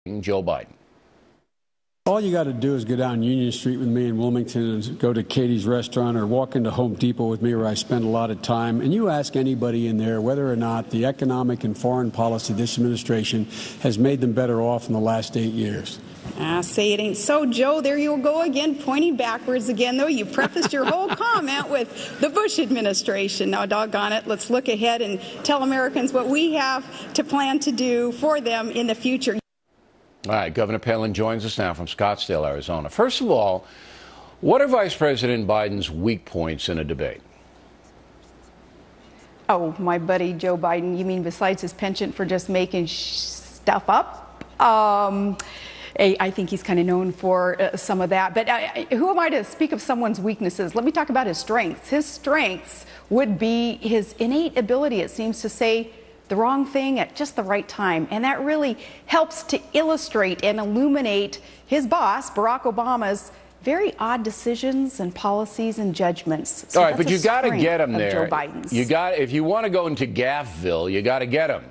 Joe Biden. All you got to do is go down Union Street with me in Wilmington and go to Katie's restaurant or walk into Home Depot with me where I spend a lot of time, and you ask anybody in there whether or not the economic and foreign policy of this administration has made them better off in the last 8 years. Say it ain't so, Joe. There you go again, pointing backwards again, though. You prefaced your whole comment with the Bush administration. Now, doggone it, let's look ahead and tell Americans what we have to plan to do for them in the future. All right, Governor Palin joins us now from Scottsdale, Arizona. First of all, what are Vice President Biden's weak points in a debate? Oh, my buddy Joe Biden, you mean besides his penchant for just making stuff up? I think he's kind of known for some of that. But who am I to speak of someone's weaknesses? Let me talk about his strengths. His strengths would be his innate ability, it seems, to say the wrong thing at just the right time. And that really helps to illustrate and illuminate his boss, Barack Obama's very odd decisions and policies and judgments. So all right, but you got to get him there. Joe Biden's. If you want to go into Gaffville, you got to get him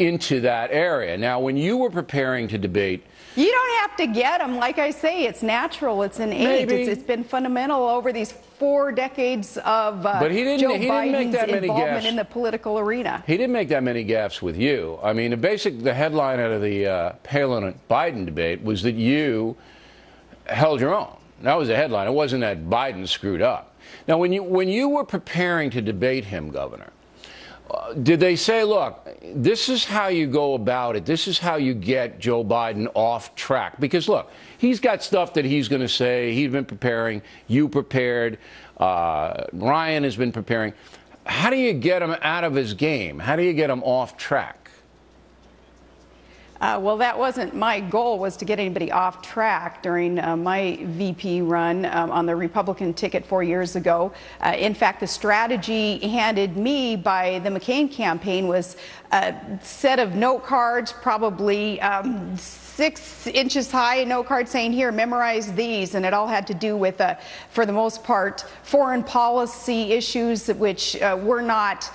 into that area. Now, when you were preparing to debate, you don't have to get them. Like I say, it's natural. It's innate. It's been fundamental over these 4 decades of Joe Biden's involvement in the political arena. He didn't make that many gaffes with you. I mean, the headline out of the Palin-Biden debate was that you held your own. That was the headline. It wasn't that Biden screwed up. Now, when you were preparing to debate him, Governor, did they say, look, this is how you go about it. This is how you get Joe Biden off track? Because, look, he's got stuff that he's going to say. He's been preparing. You prepared. Ryan has been preparing. How do you get him out of his game? How do you get him off track? Well, that wasn't my goal, was to get anybody off track during my VP run on the Republican ticket 4 years ago. In fact, the strategy handed me by the McCain campaign was a set of note cards, probably 6 inches high, a note card saying, here, memorize these. And it all had to do with, for the most part, foreign policy issues which were not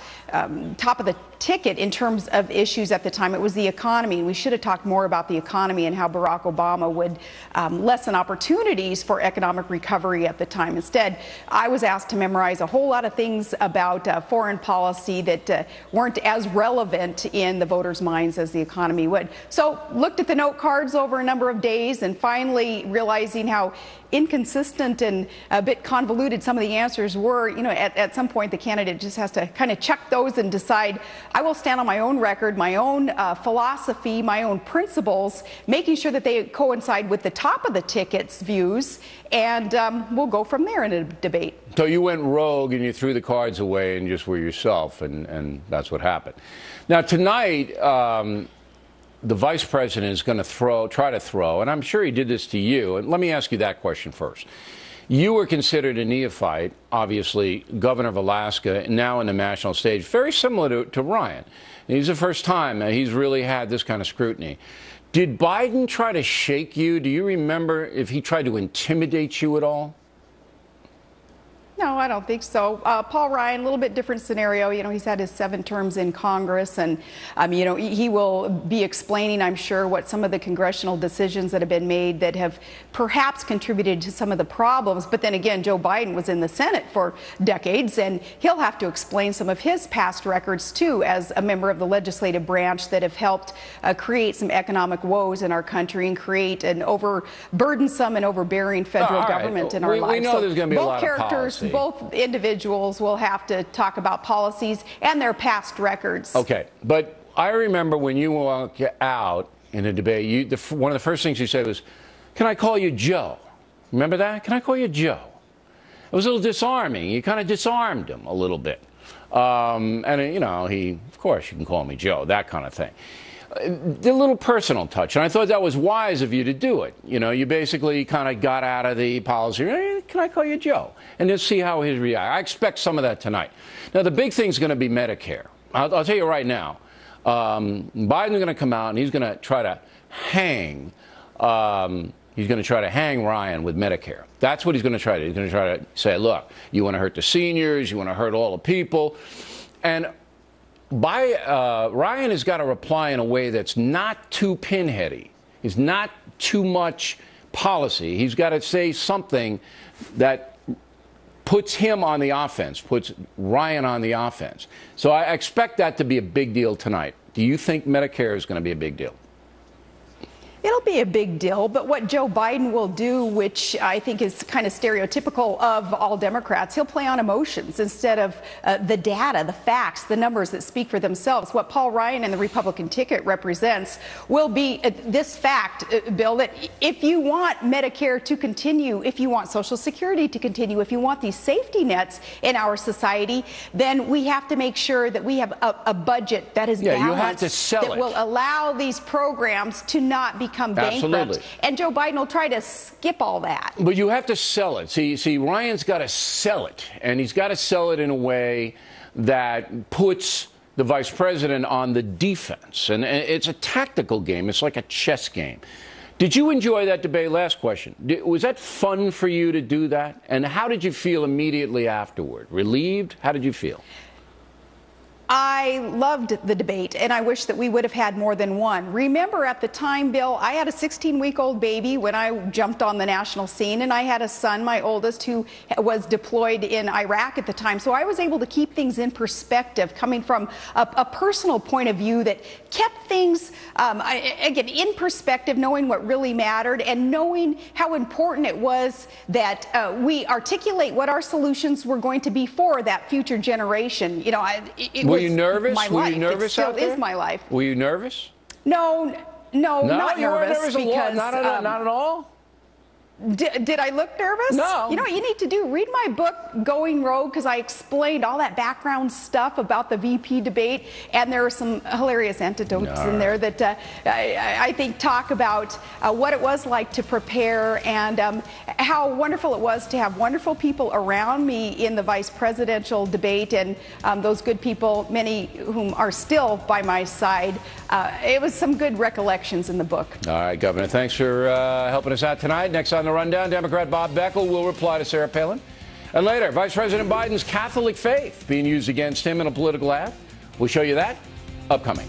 top of the ticket in terms of issues at the time. It was the economy. We should have talked more about the economy and how Barack Obama would lessen opportunities for economic recovery at the time. Instead, I was asked to memorize a whole lot of things about foreign policy that weren't as relevant in the voters' minds as the economy would. So looked at the note cards over a number of days, and finally realizing how inconsistent and a bit convoluted some of the answers were, at some point the candidate just has to kind of check those and decide, I will stand on my own record, my own philosophy, my own principles, making sure that they coincide with the top of the ticket's views, and we'll go from there in a debate. So you went rogue and you threw the cards away and just were yourself, and that's what happened. Now, tonight, the vice president is going to try to throw, and I'm sure he did this to you. And let me ask you that question first. You were considered a neophyte, obviously, governor of Alaska, now in the national stage, very similar to Ryan. And he's the first time he's really had this kind of scrutiny. Did Biden try to shake you? Do you remember if he tried to intimidate you at all? No, I don't think so. Paul Ryan, a little bit different scenario. He's had his 7 terms in Congress, and, he will be explaining, I'm sure, what some of the congressional decisions that have been made that have perhaps contributed to some of the problems. But then again, Joe Biden was in the Senate for decades, and he'll have to explain some of his past records, too, as a member of the legislative branch that have helped create some economic woes in our country and create an burdensome and overbearing federal government in our lives. We know there's going to be a lot of policy. Both individuals will have to talk about policies and their past records. Okay, but I remember when you walked out in a debate, one of the first things you said was, can I call you Joe? Remember that? Can I call you Joe? It was a little disarming. You kind of disarmed him a little bit. And, of course, you can call me Joe, that kind of thing. The little personal touch, and I thought that was wise of you to do it. You basically kind of got out of the policy. Can I call you Joe? And just see how he'd react. I expect some of that tonight. Now, the big thing's going to be Medicare. I'll tell you right now. Biden's going to come out and he's going to try to hang. He's going to try to hang Ryan with Medicare. That's what he's going to try to do. He's going to try to say, look, you want to hurt the seniors, you want to hurt all the people, and Ryan has got to reply in a way that's not too pinheady. is not too much policy. He's got to say something that puts him on the offense, puts Ryan on the offense. So I expect that to be a big deal tonight. Do you think Medicare is going to be a big deal? It'll be a big deal, but what Joe Biden will do, which I think is kind of stereotypical of all Democrats, he'll play on emotions instead of the data, the facts, the numbers that speak for themselves. What Paul Ryan and the Republican ticket represents will be this fact, Bill, that if you want Medicare to continue, if you want Social Security to continue, if you want these safety nets in our society, then we have to make sure that we have a budget that is balanced, you have to sell that will allow these programs to not become bankrupt. Absolutely. And Joe Biden will try to skip all that. But you have to sell it. See, Ryan's got to sell it, and he's got to sell it in a way that puts the vice president on the defense. And it's a tactical game. It's like a chess game. Did you enjoy that debate? Last question. Was that fun for you to do that? And how did you feel immediately afterward? Relieved? How did you feel? I loved the debate, and I wish that we would have had more than one. Remember, at the time, Bill, I had a 16-week-old baby when I jumped on the national scene, and I had a son, my oldest, who was deployed in Iraq at the time. So I was able to keep things in perspective, coming from a personal point of view that kept things, again, in perspective, knowing what really mattered and knowing how important it was that we articulate what our solutions were going to be for that future generation. You know, Were you nervous? Were you nervous out there? It still is my life. Were you nervous? No, not you weren't nervous because not at all. Did I look nervous? No. You know what you need to do? Read my book, Going Rogue, because I explained all that background stuff about the VP debate, and there are some hilarious anecdotes in there that I think talk about what it was like to prepare and how wonderful it was to have wonderful people around me in the vice presidential debate, and those good people, many whom are still by my side. It was some good recollections in the book. All right, Governor, thanks for helping us out tonight. Next on the Rundown, Democrat Bob Beckel will reply to Sarah Palin. And later, Vice President Biden's Catholic faith being used against him in a political ad. We'll show you that upcoming.